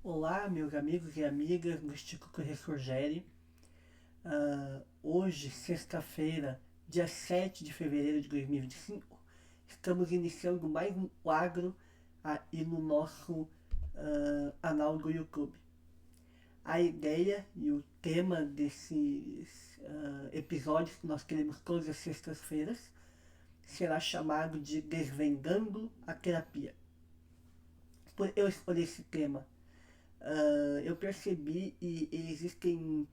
Olá, meus amigos e amigas do Instituto Ressurgere. Hoje, sexta-feira, dia 7 de fevereiro de 2025, estamos iniciando mais um quadro aí no nosso canal do YouTube. A ideia e o tema desses episódios que nós queremos todas as sextas-feiras será chamado de Desvendando a Terapia. Por eu escolher esse tema, eu percebi e existem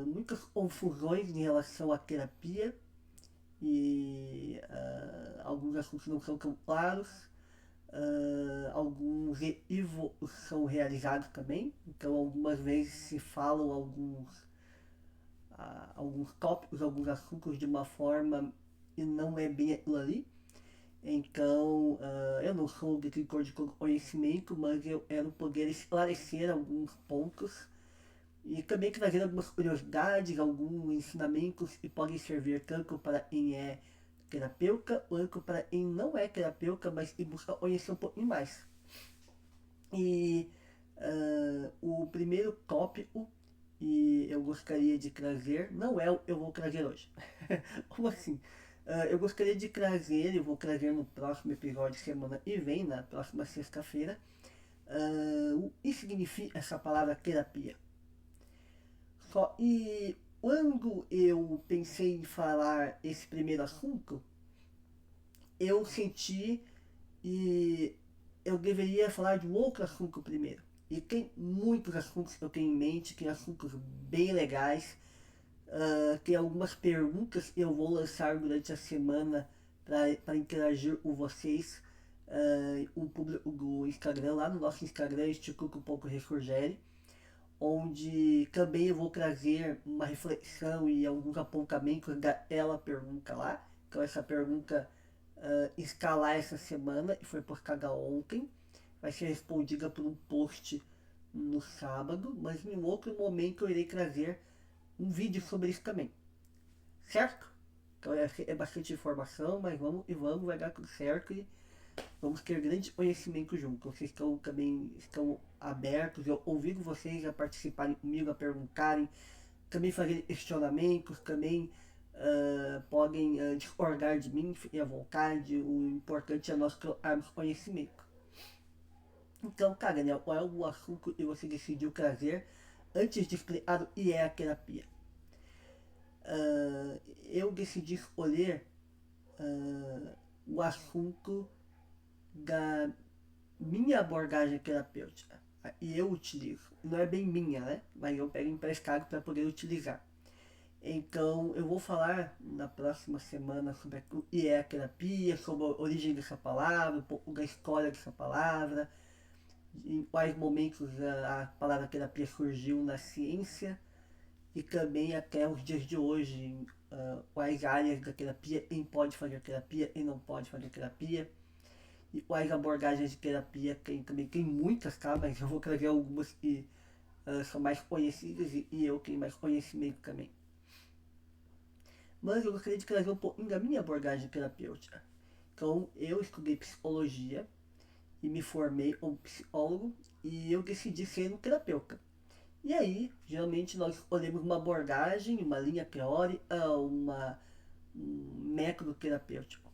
muitas confusões em relação à terapia e alguns assuntos não são tão claros, alguns equívocos são realizados também, então algumas vezes se falam alguns tópicos, alguns assuntos de uma forma e não é bem aquilo ali. Então, eu não sou um detentor de conhecimento, mas eu quero poder esclarecer alguns pontos e também trazer algumas curiosidades, alguns ensinamentos que podem servir tanto para quem é terapeuta, quanto para quem não é terapeuta, mas que busca conhecer um pouquinho mais. E o primeiro tópico que eu gostaria de trazer não é o que eu vou trazer hoje. Como assim? Eu gostaria de trazer, eu vou trazer no próximo episódio semana que vem, na próxima sexta-feira, o que significa essa palavra terapia. Só e quando eu pensei em falar esse primeiro assunto, eu senti e eu deveria falar de um outro assunto primeiro. E tem muitos assuntos que eu tenho em mente, tem assuntos bem legais, tem algumas perguntas que eu vou lançar durante a semana para interagir com vocês, o público do Instagram, lá no nosso Instagram, Instituto.Ressurgere, onde também eu vou trazer uma reflexão e alguns apontamentos daquela pergunta lá. Então essa pergunta está lá essa semana e foi postada ontem. Vai ser respondida por um post no sábado, mas em outro momento eu irei trazer um vídeo sobre isso também. Certo? Então é bastante informação, mas vamos e vamos, vai dar tudo certo e vamos ter grande conhecimento junto. Vocês estão abertos, eu ouvindo vocês a participarem comigo, a perguntarem, também fazerem questionamentos, também podem discordar de mim, fiquem à vontade. O importante é nós trocarmos conhecimento. Então, cara, Daniel, qual é o assunto que você decidiu trazer antes de explicar o que é a terapia? Eu decidi escolher o assunto da minha abordagem terapêutica. E eu utilizo. Não é bem minha, né? Mas eu pego emprestado para poder utilizar. Então eu vou falar na próxima semana sobre o que é a terapia, sobre a origem dessa palavra, um pouco da história dessa palavra, em quais momentos a palavra terapia surgiu na ciência e também até os dias de hoje, quais áreas da terapia, quem pode fazer terapia, quem não pode fazer terapia e quais abordagens de terapia tem também. Tem muitas, tá? Mas eu vou trazer algumas que são mais conhecidas e eu tenho mais conhecimento também. Mas eu gostaria de trazer um pouquinho da minha abordagem terapêutica. Então, eu estudei psicologia e me formei como psicólogo e eu decidi ser um terapeuta. E aí, geralmente nós escolhemos uma abordagem, uma linha teórica, um método terapêutico.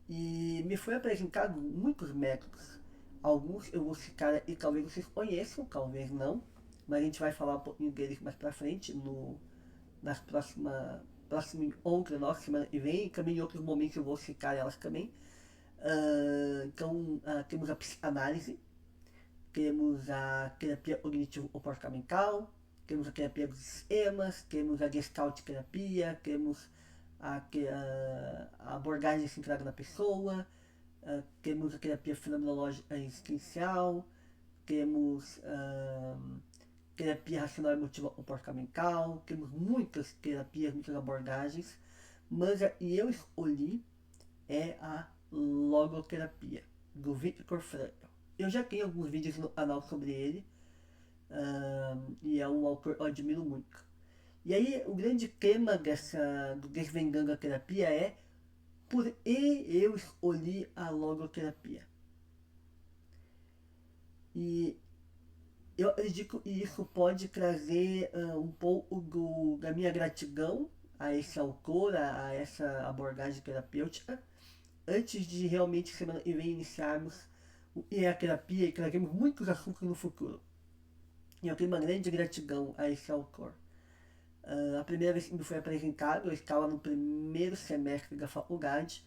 E me foi apresentado muitos métodos. Alguns eu vou citar e talvez vocês conheçam, talvez não. Mas a gente vai falar um pouquinho deles mais pra frente, nas próxima encontro nossa semana que vem. E também em outros momentos eu vou citar elas também. Temos a psicanálise, temos a terapia cognitivo-comportamental, temos a terapia dos sistemas, temos a gestalt terapia, temos a abordagem centrada na pessoa, temos a terapia fenomenológica existencial, temos terapia racional emotiva comportamental, temos muitas terapias, muitas abordagens, mas e eu escolhi a logoterapia, do Viktor Frankl. Eu já tenho alguns vídeos no canal sobre ele, e é um autor que eu admiro muito. E aí o grande tema do Desvendando a Terapia é por que eu escolhi a logoterapia. E Eu acredito que isso pode trazer um pouco da minha gratidão a esse autor, a essa abordagem terapêutica, antes de realmente semana que vem iniciarmos o que é a terapia e traremos muitos assuntos no futuro. E eu tenho uma grande gratidão a esse autor. A primeira vez que me foi apresentado, eu estava no primeiro semestre da faculdade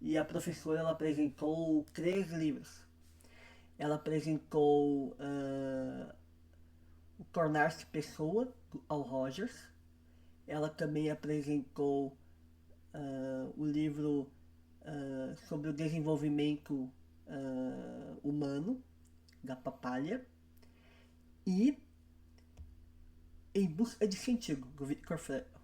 e a professora ela apresentou 3 livros. Ela apresentou o Tornar-se Pessoa, do Al Rogers. Ela também apresentou o livro sobre o desenvolvimento humano, da Papalha. E Em Busca de Sentido, do Viktor Frankl.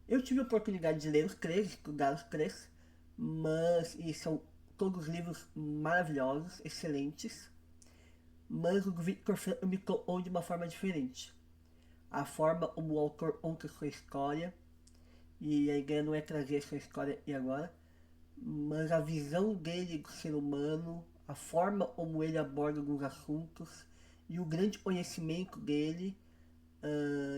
Eu tive a oportunidade de ler os 3, estudar os 3, mas e são todos livros maravilhosos, excelentes, mas o Viktor Frankl me tocou de uma forma diferente. A forma como o autor conta sua história, e a ideia não é trazer sua história e agora, mas a visão dele do ser humano, a forma como ele aborda alguns assuntos e o grande conhecimento dele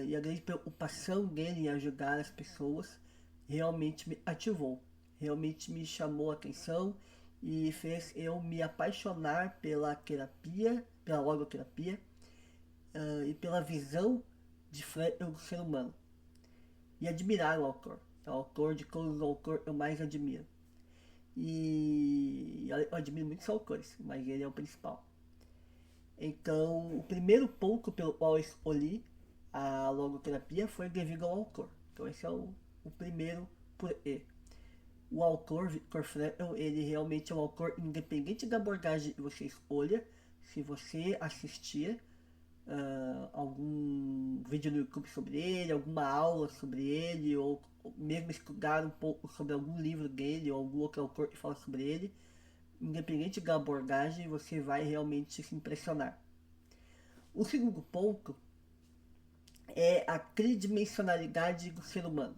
e a grande preocupação dele em ajudar as pessoas realmente me ativou, realmente me chamou a atenção e fez eu me apaixonar pela terapia, pela logoterapia e pela visão de Frankl do ser humano. E admirar o autor. É o autor de todos os autores eu mais admiro. E eu admiro muitos autores, mas ele é o principal. Então, o primeiro ponto pelo qual eu escolhi a logoterapia foi devido ao autor. Então, esse é o primeiro por E. O autor, Viktor Frankl, ele realmente é um autor independente da abordagem que você escolha. Se você assistir algum vídeo no YouTube sobre ele, alguma aula sobre ele, ou mesmo estudar um pouco sobre algum livro dele, ou algum outro autor que fala sobre ele, independente da abordagem, você vai realmente se impressionar. O segundo ponto é a tridimensionalidade do ser humano.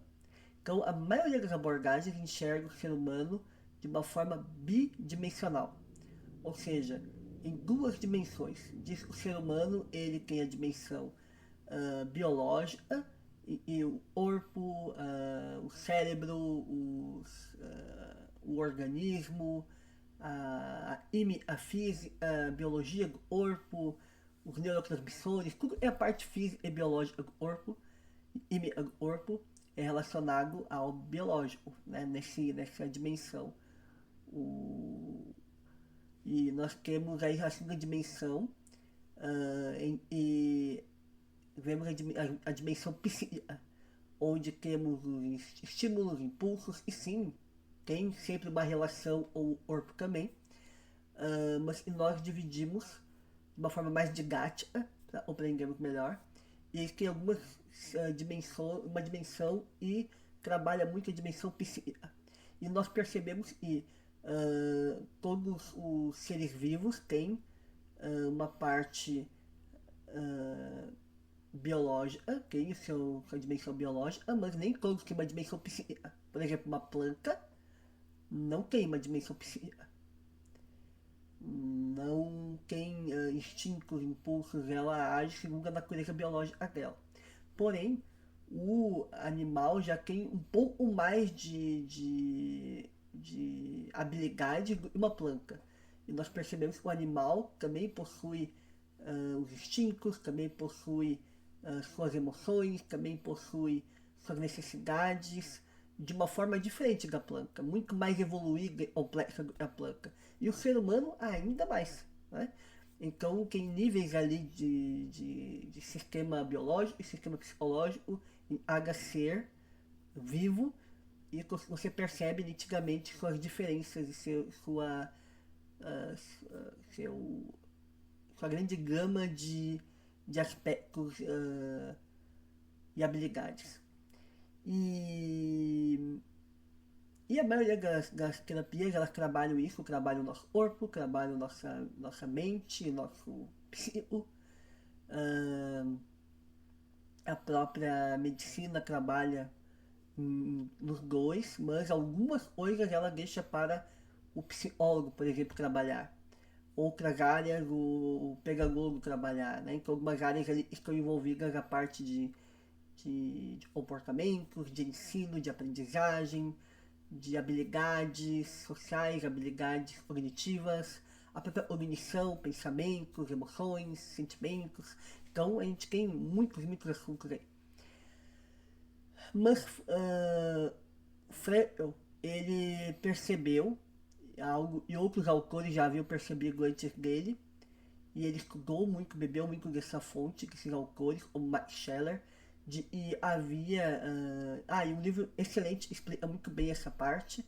Então, a maioria das abordagens enxerga o ser humano de uma forma bidimensional, ou seja, em 2 dimensões. Diz que o ser humano ele tem a dimensão biológica e o corpo, o cérebro, o organismo, a física, a biologia do corpo, os neurotransmissores, tudo é a parte física e biológica do corpo, e do corpo é relacionado ao biológico, né, nessa dimensão. E nós temos aí a segunda dimensão, e vemos a dimensão psíquica, onde temos os estímulos, impulsos, e sim, tem sempre uma relação com o corpo também, mas que nós dividimos de uma forma mais didática, para compreendermos melhor, e tem algumas uma dimensão e trabalha muito a dimensão psíquica. E nós percebemos que todos os seres vivos têm uma parte biológica, tem sua dimensão biológica, mas nem todos têm uma dimensão psíquica. Por exemplo, uma planta não tem uma dimensão psíquica. Não tem instintos, impulsos, ela age segundo a natureza biológica dela. Porém, o animal já tem um pouco mais de habilidade do que uma planta. E nós percebemos que o animal também possui os instintos, também possui suas emoções, também possui suas necessidades de uma forma diferente da planta, muito mais evoluída e complexa do que a planta. E o ser humano ainda mais, né? Então tem níveis ali de sistema biológico e sistema psicológico em cada ser vivo e você percebe nitidamente suas diferenças e sua grande gama de aspectos e habilidades. E a maioria das terapias, elas trabalham isso, trabalham o nosso corpo, trabalham nossa mente, nosso psico. A própria medicina trabalha nos dois, mas algumas coisas ela deixa para o psicólogo, por exemplo, trabalhar. outras áreas o pedagogo trabalhar, né? Então algumas áreas ali estão envolvidas a parte de comportamentos, de ensino, de aprendizagem, de habilidades sociais, habilidades cognitivas, a própria cognição, pensamentos, emoções, sentimentos. Então a gente tem muitos assuntos aí. Mas Freire, ele percebeu algo, e outros autores já haviam percebido antes dele, e ele estudou muito, bebeu muito dessa fonte, desses autores, como Max Scheler, e havia. E um livro excelente explica muito bem essa parte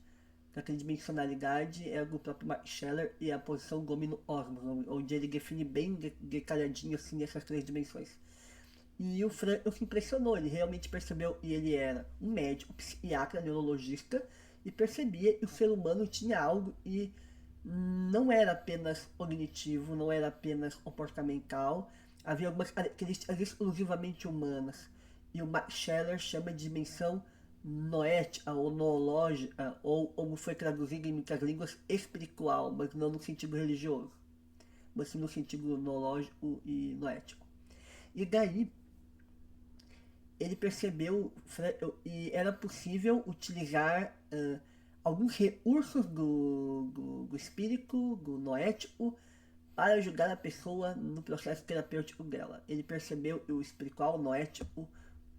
da tridimensionalidade, é do próprio Max Scheler e a posição Gomino-Osmo, onde ele define bem detalhadinho assim essas três dimensões. E o Franco se impressionou, ele realmente percebeu, e ele era um médico, psiquiatra, neurologista, e percebia que o ser humano tinha algo e não era apenas cognitivo, não era apenas comportamental, havia algumas características exclusivamente humanas. E o Max Scheler chama de dimensão noética ou noológica, ou como foi traduzido em muitas línguas, espiritual, mas não no sentido religioso, mas sim no sentido noológico e noético. E daí ele percebeu e era possível utilizar alguns recursos do espírito, do noético, para ajudar a pessoa no processo terapêutico dela. Ele percebeu o espiritual, o noético,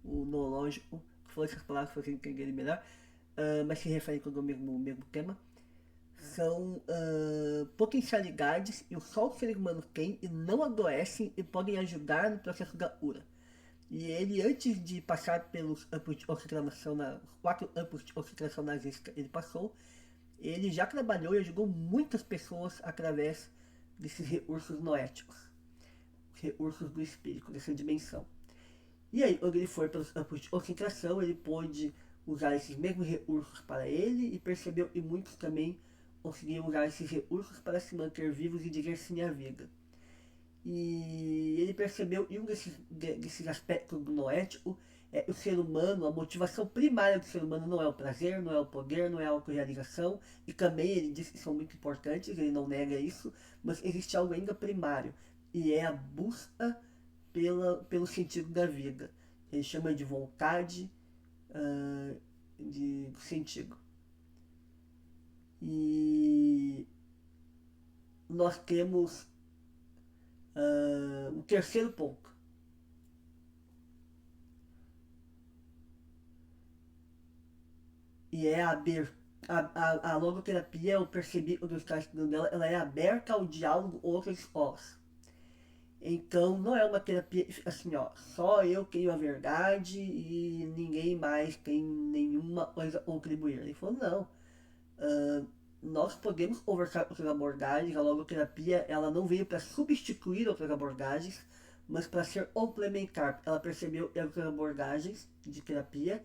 o noológico, que foram essas palavras para vocês entenderem melhor, mas se referem ao mesmo tema, são potencialidades e só o ser humano tem e não adoecem e podem ajudar no processo da cura. E ele, antes de passar pelos campos de concentração, os 4 campos de concentração nazista que ele passou, ele já trabalhou e ajudou muitas pessoas através desses recursos noéticos, recursos do espírito, dessa dimensão. E aí, quando ele foi pelos campos de concentração, ele pôde usar esses mesmos recursos para ele e percebeu que muitos também conseguiam usar esses recursos para se manter vivos e dizer sim à vida. E ele percebeu que um desses aspectos do noético é o ser humano, a motivação primária do ser humano não é o prazer, não é o poder, não é a autorrealização, e também ele diz que são muito importantes, ele não nega isso, mas existe algo ainda primário, e é a busca pelo sentido da vida. Ele chama de vontade de sentido. E nós temos o terceiro ponto. E é a logoterapia, eu percebi quando eu estava estudando dela, ela é aberta ao diálogo com outras escolas. Então não é uma terapia assim, ó, só eu tenho a verdade e ninguém mais tem nenhuma coisa a contribuir. Ele falou, não, nós podemos conversar com outras abordagens, a logoterapia ela não veio para substituir outras abordagens, mas para ser complementar. Ela percebeu que outras abordagens de terapia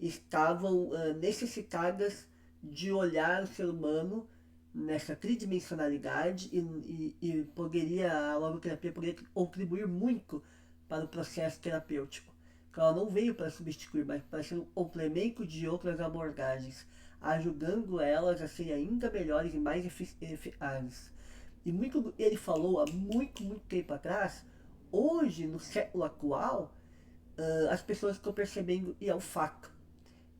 estavam necessitadas de olhar o ser humano nessa tridimensionalidade e poderia, a logoterapia poderia contribuir muito para o processo terapêutico. Então ela não veio para substituir, mas para ser um complemento de outras abordagens, ajudando elas a serem ainda melhores e mais eficazes. E muito do que ele falou há muito tempo atrás, hoje, no século atual, as pessoas estão percebendo e é um fato.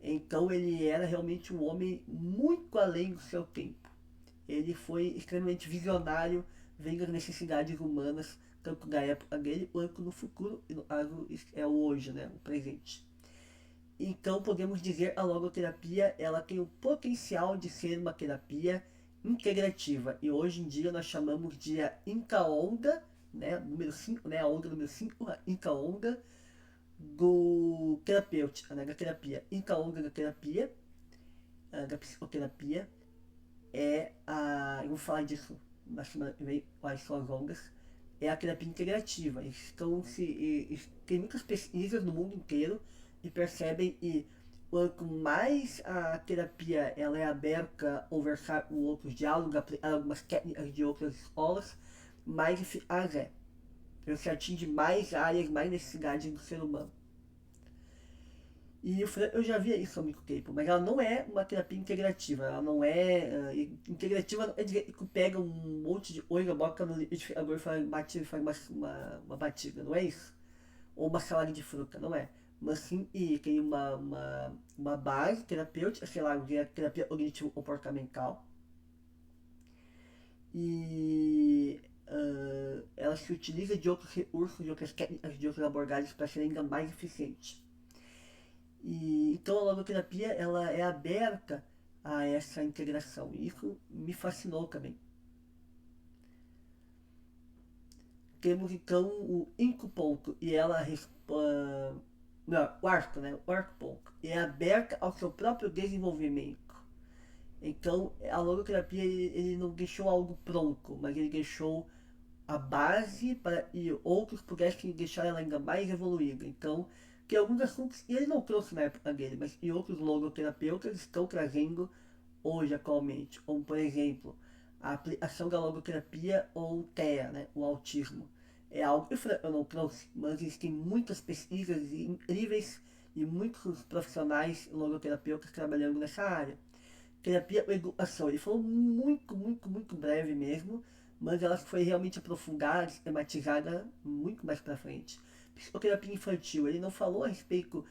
Então ele era realmente um homem muito além do seu tempo. Ele foi extremamente visionário, vendo as necessidades humanas, tanto da época dele quanto no futuro, e no caso é o hoje, né, o presente. Então podemos dizer que a logoterapia ela tem o potencial de ser uma terapia integrativa. E hoje em dia nós chamamos de a Inca-Onda, né, número 5, né, a onda número 5, a Inca-Onda do terapêutica, né, da terapia. Inca-Onda da terapia, da psicoterapia, eu vou falar disso na semana que vem, quais são as ondas, é a terapia integrativa. Tem muitas pesquisas no mundo inteiro e percebem que quanto mais a terapia ela é aberta a conversar com outros diálogos, aplicar algumas técnicas de outras escolas, mais eficaz é. Então se atinge mais áreas, mais necessidades do ser humano. E eu já via isso no Microcapo, mas ela não é uma terapia integrativa, ela não é. Integrativa é dizer que pega um monte de coisa, bota no liquidificador e faz uma batida, não é isso? Ou uma salada de fruta, não é? Mas sim, e tem uma base terapêutica, sei lá, terapia cognitivo-comportamental, e ela se utiliza de outros recursos, de outras técnicas, de outras abordagens para ser ainda mais eficiente. E, então a logoterapia ela é aberta a essa integração. E isso me fascinou também. Temos então o incuponto e ela não, o arco, né? O arco-ponto. É aberta ao seu próprio desenvolvimento. Então a logoterapia ele não deixou algo pronto, mas ele deixou a base para que outros pudessem deixar ela ainda mais evoluída. Então, tem alguns assuntos que ele não trouxe na época dele, mas que outros logoterapeutas estão trazendo hoje atualmente, como por exemplo a aplicação da logoterapia ou o TEA, né, o autismo. É algo que eu não trouxe, mas existem muitas pesquisas incríveis e muitos profissionais logoterapeutas trabalhando nessa área. Terapia ou educação, ele falou muito breve mesmo, mas ela foi realmente aprofundada, sistematizada muito mais pra frente. Psicoterapia infantil, ele não falou a respeito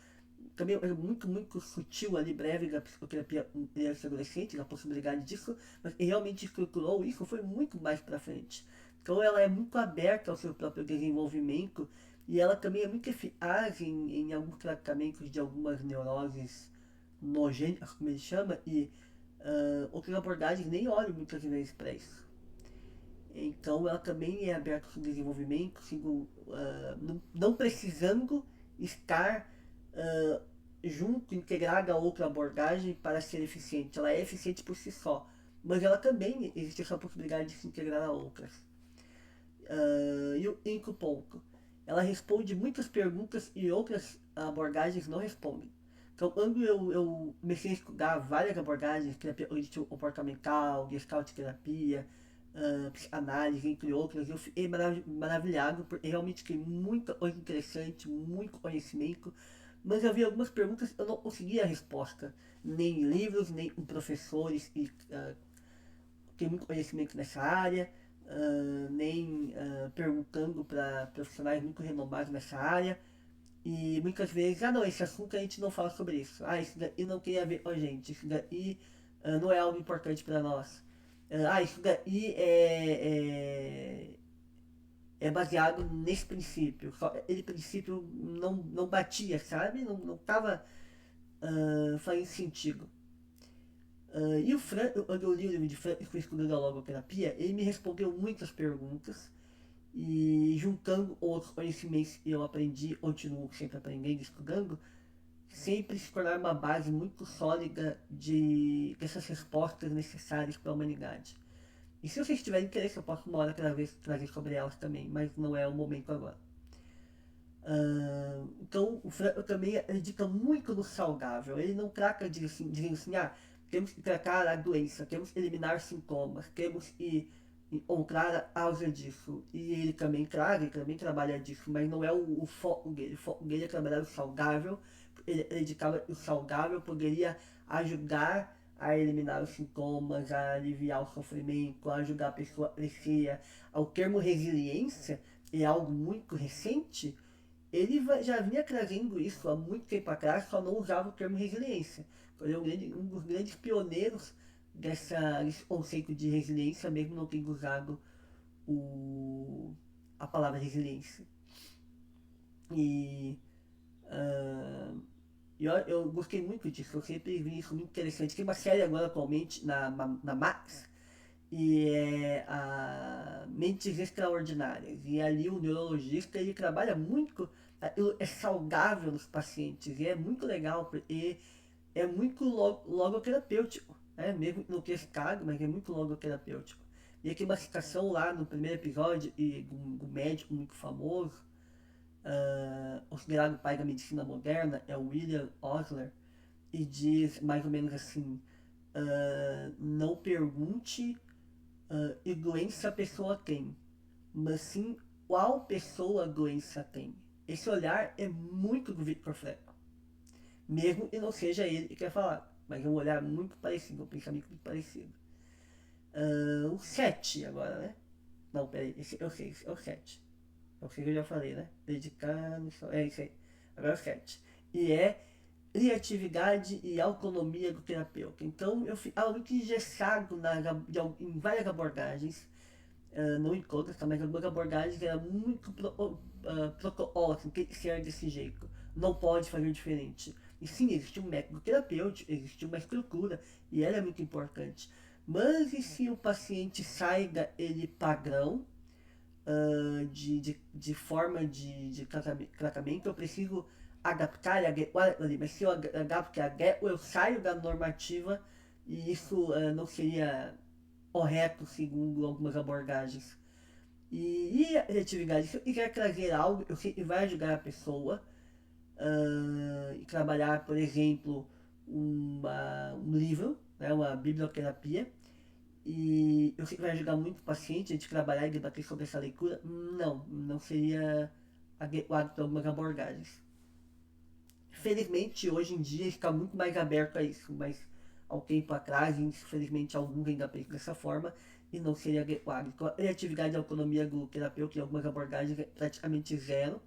também é muito sutil ali, breve, da psicoterapia criança e adolescente, da possibilidade disso, mas quem realmente estruturou isso foi muito mais para frente. Então ela é muito aberta ao seu próprio desenvolvimento e ela também é muito eficaz em alguns tratamentos de algumas neuroses nojênicas, como ele chama, e outras abordagens nem olham muitas vezes para isso. Então ela também é aberta ao seu desenvolvimento, não precisando estar uh, junto, integrada a outra abordagem para ser eficiente. Ela é eficiente por si só, mas ela também existe essa possibilidade de se integrar a outras. E o quinto ponto, ela responde muitas perguntas e outras abordagens não respondem. Então, quando eu comecei a estudar várias abordagens, terapia comportamental, gestalt terapia, psicanálise, entre outras, eu fiquei maravilhado, porque realmente tem muita coisa interessante, muito conhecimento, mas havia algumas perguntas que eu não conseguia a resposta, nem em livros, nem com professores que têm muito conhecimento nessa área, nem perguntando para profissionais muito renomados nessa área. E muitas vezes, não, esse assunto a gente não fala sobre isso. Isso daí não tem a ver com a gente. Isso daí não é algo importante para nós. Isso daí é baseado nesse princípio. Só aquele princípio não batia, sabe? Não tava fazendo sentido. E o Fran, quando eu li o livro de Fran e fui estudando a logoterapia, ele me respondeu muitas perguntas e juntando outros conhecimentos que eu aprendi, continuo sempre aprendendo e estudando, sempre se tornar uma base muito sólida dessas respostas necessárias para a humanidade. E se vocês tiverem interesse, eu posso uma hora trazer sobre elas também, mas não é o momento agora. Então, o Franco também acredita muito no saudável. Ele não trata dizendo assim, temos que tratar a doença, temos que eliminar sintomas, temos que encontrar a causa disso. E ele também trabalha disso, mas não é o foco dele. O foco dele é trabalhar o saudável. Ele acreditava que o saudável poderia ajudar a eliminar os sintomas, a aliviar o sofrimento, a ajudar a pessoa a crescer. O termo resiliência é algo muito recente. Ele já vinha trazendo isso há muito tempo atrás, só não usava o termo resiliência. Ele é um dos grandes pioneiros desse conceito de resiliência, mesmo não tendo usado a palavra resiliência. E eu gostei muito disso, eu sempre vi isso muito interessante. Tem uma série agora atualmente na Max, e é a Mentes Extraordinárias. E ali o neurologista ele trabalha muito, é saudável nos pacientes, e é muito legal, porque é muito logoterapêutico, né? Mesmo que não tenha cargo, mas é muito logoterapêutico. E aqui uma citação lá no primeiro episódio do médico muito famoso, considerado o pai da medicina moderna, é o William Osler, e diz mais ou menos assim: não pergunte e doença a pessoa tem, mas sim qual pessoa a doença tem. Esse olhar é muito do Victor Frankl. mesmo que não seja ele que quer falar, mas é um olhar muito parecido, um pensamento muito parecido. O 7 agora, né? Não, peraí, esse eu sei, esse é o 7. É o que eu já falei, né? Dedicar, é isso aí. Agora é o 7. E é criatividade e autonomia do terapeuta. Então, eu fiz algo que engessado em várias abordagens, não em todas, tá? Mas algumas abordagens era muito protocolo, assim, tem que ser desse jeito. Não pode fazer diferente. E sim, existe um método terapêutico, existe uma estrutura, e ela é muito importante. Mas e se o paciente sai daquele padrão de forma de tratamento, eu preciso adaptar e adequar ali, mas se eu adapto e adequo, eu saio da normativa e isso não seria correto segundo algumas abordagens. E a criatividade, se eu quiser trazer algo, eu sei que vai ajudar a pessoa e trabalhar, por exemplo, um livro, né, uma biblioterapia, e eu sei que vai ajudar muito o paciente a gente trabalhar e debater sobre essa leitura. Não, não seria adequado para algumas abordagens. Felizmente, hoje em dia está muito mais aberto a isso, mas há um tempo atrás, infelizmente, alguns ainda pensam dessa forma e não seria adequado. Então, a criatividade e a autonomia do terapeuta em algumas abordagens é praticamente zero.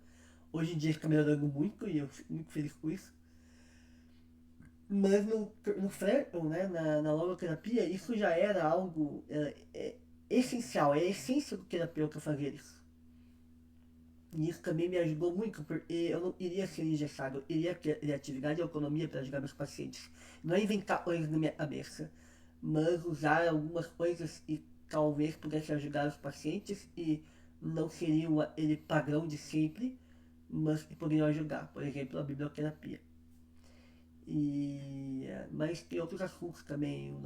Hoje em dia está melhorando muito e eu fico muito feliz com isso. Mas no Frankl, né, na logoterapia, isso já era algo essencial, é a essência do terapeuta fazer isso. E isso também me ajudou muito, porque eu não iria ser engessado, eu iria ter criatividade e autonomia para ajudar meus pacientes. Não é inventar coisas na minha cabeça, mas usar algumas coisas e talvez pudesse ajudar os pacientes e não seriam aquele padrão de sempre, mas que poderiam ajudar, por exemplo, a biblioterapia. Mas tem outros assuntos também.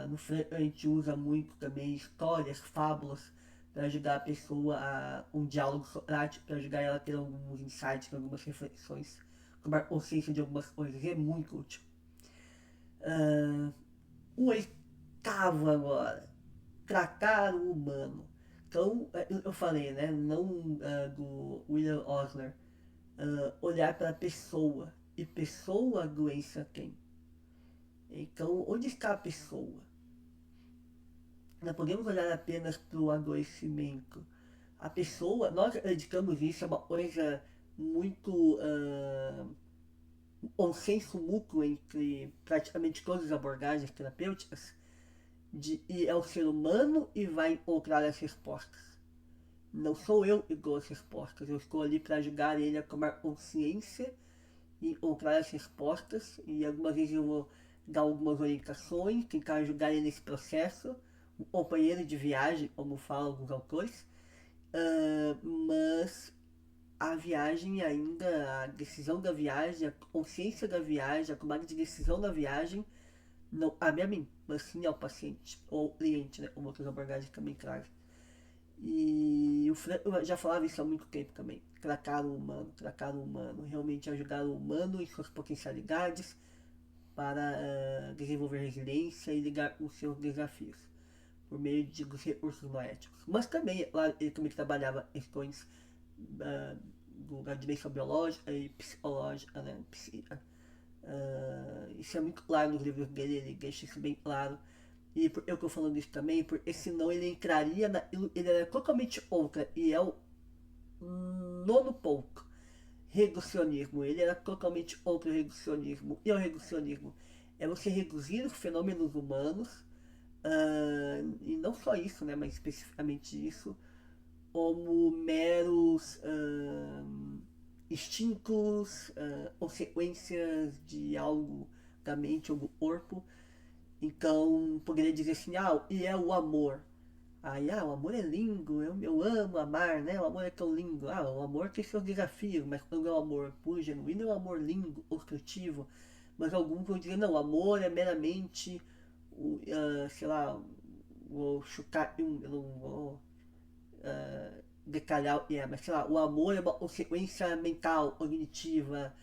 No Franklin a gente usa muito também histórias, fábulas, para ajudar a pessoa a um diálogo socrático, para ajudar ela a ter alguns insights, algumas reflexões, tomar consciência de algumas coisas. É muito útil. Uh, o oitavo agora, tratar o humano. Então, eu falei, né? Não do William Osler, olhar para a pessoa. E pessoa a doença tem. Então, onde está a pessoa? Não podemos olhar apenas para o adoecimento. A pessoa, nós acreditamos isso, é uma coisa muito. Um consenso mútuo entre praticamente todas as abordagens terapêuticas, e é o ser humano e vai encontrar as respostas. Não sou eu que dou as respostas, eu estou ali para ajudar ele a tomar consciência e encontrar as respostas, e algumas vezes eu vou dar algumas orientações, tentar ajudar ele nesse processo, um companheiro de viagem, como falam alguns autores, mas a viagem ainda, a decisão da viagem, a consciência da viagem, a tomada de decisão da viagem, não cabe a mim, mas sim ao paciente, ou cliente, né, como outras abordagens também trazem. E o Frank já falava isso há muito tempo também. Tratar o humano, realmente ajudar o humano em suas potencialidades para desenvolver resiliência e lidar com os seus desafios por meio dos recursos noéticos. Mas também, claro, ele também trabalhava questões da dimensão biológica e psicológica, né? Isso é muito claro nos livros dele, ele deixa isso bem claro. E por eu estou falando isso também, porque senão ele entraria na. Ele era totalmente contra, e é o nono ponto. Reducionismo. Ele era totalmente contra o reducionismo. E o reducionismo é você reduzir os fenômenos humanos, e não só isso, né, mas especificamente isso, como meros instintos, consequências de algo da mente ou do corpo. Então, poderia dizer assim, e é o amor. Aí, o amor é lindo, eu amo amar, né? O amor é tão lindo. O amor tem seus desafios, mas quando é um amor puro, genuíno, é um amor lindo, construtivo. Mas alguns vão dizer, não, o amor é meramente, sei lá, vou chutar eu não vou decalhar o que é, mas sei lá, o amor é uma consequência mental, cognitiva,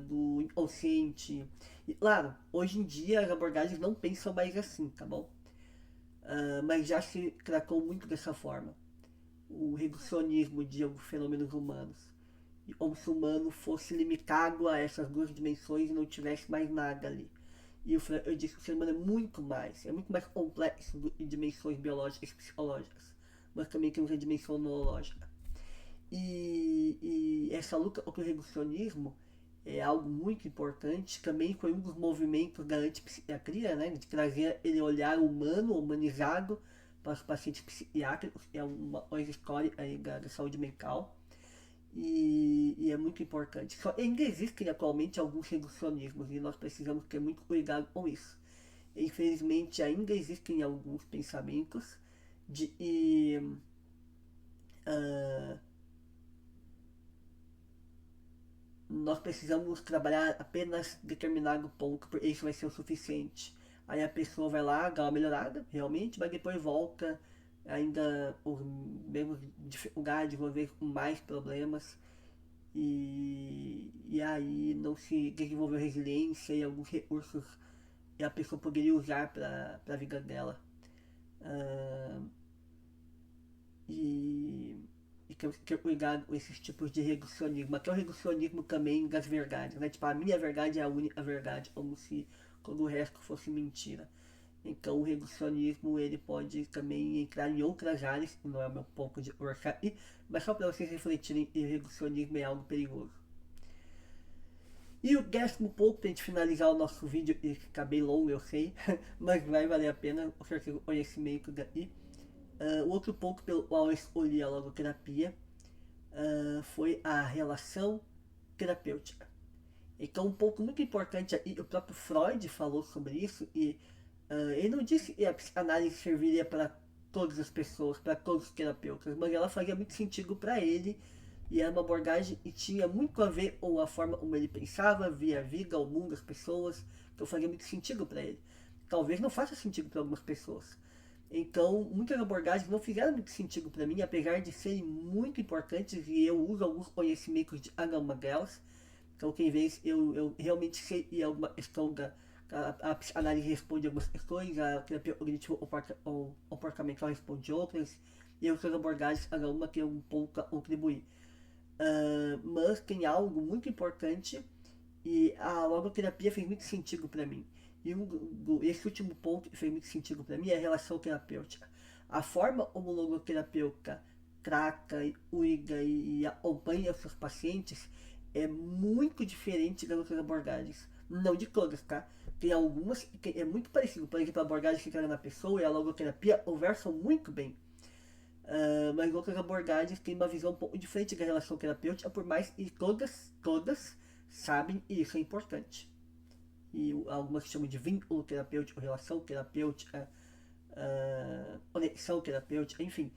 do inconsciente. E claro, hoje em dia as abordagens não pensam mais assim, tá bom? Mas já se tratou muito dessa forma. O reducionismo de alguns fenômenos humanos. e como se o humano fosse limitado a essas duas dimensões e não tivesse mais nada ali. E eu disse que o ser humano é muito mais complexo em dimensões biológicas e psicológicas, mas também temos a dimensão neurológica. E essa luta contra o reducionismo é algo muito importante. Também foi um dos movimentos da antipsiquiatria, né, de trazer ele olhar humano, humanizado para os pacientes psiquiátricos, é uma história aí da saúde mental. E é muito importante. Só ainda existem atualmente alguns reducionismos e nós precisamos ter muito cuidado com isso. Infelizmente, ainda existem alguns pensamentos de uh, nós precisamos trabalhar apenas determinado ponto, porque isso vai ser o suficiente. Aí a pessoa vai lá, dá uma melhorada, realmente, mas depois volta ainda com mesmo dificuldade, vão ver com mais problemas. E aí não se desenvolveu resiliência e alguns recursos que a pessoa poderia usar para a vida dela. Uh, e e ter cuidado com esses tipos de reducionismo. Até o reducionismo também das verdades, né? Tipo, a minha verdade é a única verdade, como se todo o resto fosse mentira. Então o reducionismo ele pode também entrar em outras áreas, que não é o meu ponto de força aqui, mas só para vocês refletirem que o reducionismo é algo perigoso. E o 10º ponto, para a gente finalizar o nosso vídeo, e ficar bem longo, eu sei, mas vai valer a pena oferecer o conhecimento daí. O outro ponto pelo qual eu escolhi a logoterapia foi a relação terapêutica. Então, um ponto muito importante aí, o próprio Freud falou sobre isso, e ele não disse que a psicanálise serviria para todas as pessoas, para todos os terapeutas, mas ela fazia muito sentido para ele, e era uma abordagem que tinha muito a ver com a forma como ele pensava, via a vida, o mundo, as pessoas, então fazia muito sentido para ele. Talvez não faça sentido para algumas pessoas. Então, muitas abordagens não fizeram muito sentido para mim, apesar de serem muito importantes e eu uso alguns conhecimentos de cada uma delas. Então, tem vezes eu realmente sei alguma questão a psicanálise responde algumas questões, a terapia cognitivo comportamental responde outras, e outras abordagens, cada uma tem um pouco a contribuir. Mas tem algo muito importante e a logoterapia fez muito sentido para mim. E esse último ponto que fez muito sentido para mim é a relação terapêutica. A forma como o logoterapeuta trata, cuida e acompanha os seus pacientes é muito diferente das outras abordagens. Não de todas, tá? Tem algumas que é muito parecido. Por exemplo, a abordagem centrada na pessoa e a logoterapia conversam muito bem. Mas outras abordagens têm uma visão um pouco diferente da relação terapêutica, por mais que todas sabem e isso é importante. E algumas chamam de vínculo terapêutico, relação terapêutica, conexão terapêutica, enfim.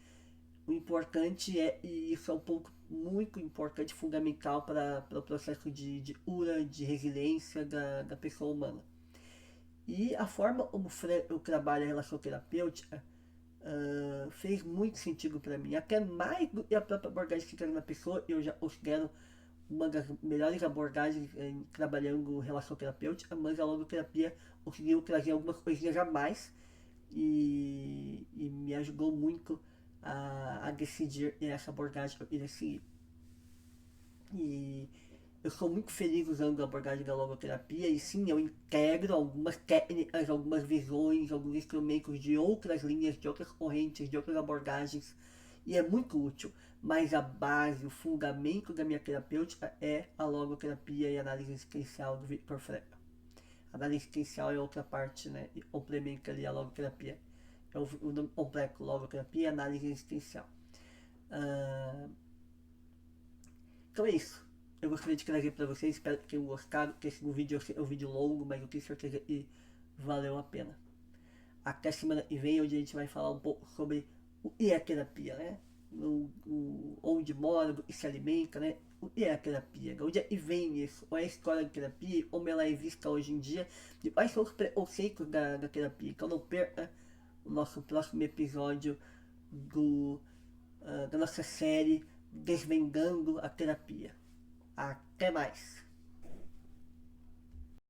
O importante é, e isso é um ponto muito importante, fundamental para o processo de cura, de resiliência da pessoa humana. E a forma como eu trabalho a relação terapêutica fez muito sentido para mim. Até mais do que a própria abordagem que na pessoa, eu já considero uma das melhores abordagens em trabalhando relação terapêutica, mas a logoterapia conseguiu trazer algumas coisinhas a mais e me ajudou muito a decidir essa abordagem que eu queria seguir. E eu sou muito feliz usando a abordagem da logoterapia e sim, eu integro algumas técnicas, algumas visões, alguns instrumentos de outras linhas, de outras correntes, de outras abordagens e é muito útil. Mas a base, o fundamento da minha terapêutica é a logoterapia e a análise existencial do Viktor Frankl. A análise existencial é outra parte, né? E complementa ali a logoterapia. É o nome completo, logoterapia e análise existencial. Então é isso. Eu gostaria de trazer para vocês, espero que tenham gostado, que esse vídeo é um vídeo longo, mas eu tenho certeza que valeu a pena. Até semana que vem, onde a gente vai falar um pouco sobre o que é a terapia, né? Onde mora, do que se alimenta, né? O que é a terapia? De onde é que vem isso? Qual é a história da terapia? Como ela é vista hoje em dia? E quais são os preconceitos da terapia? Então não perca o nosso próximo episódio da nossa série Desvendando a Terapia. Até mais!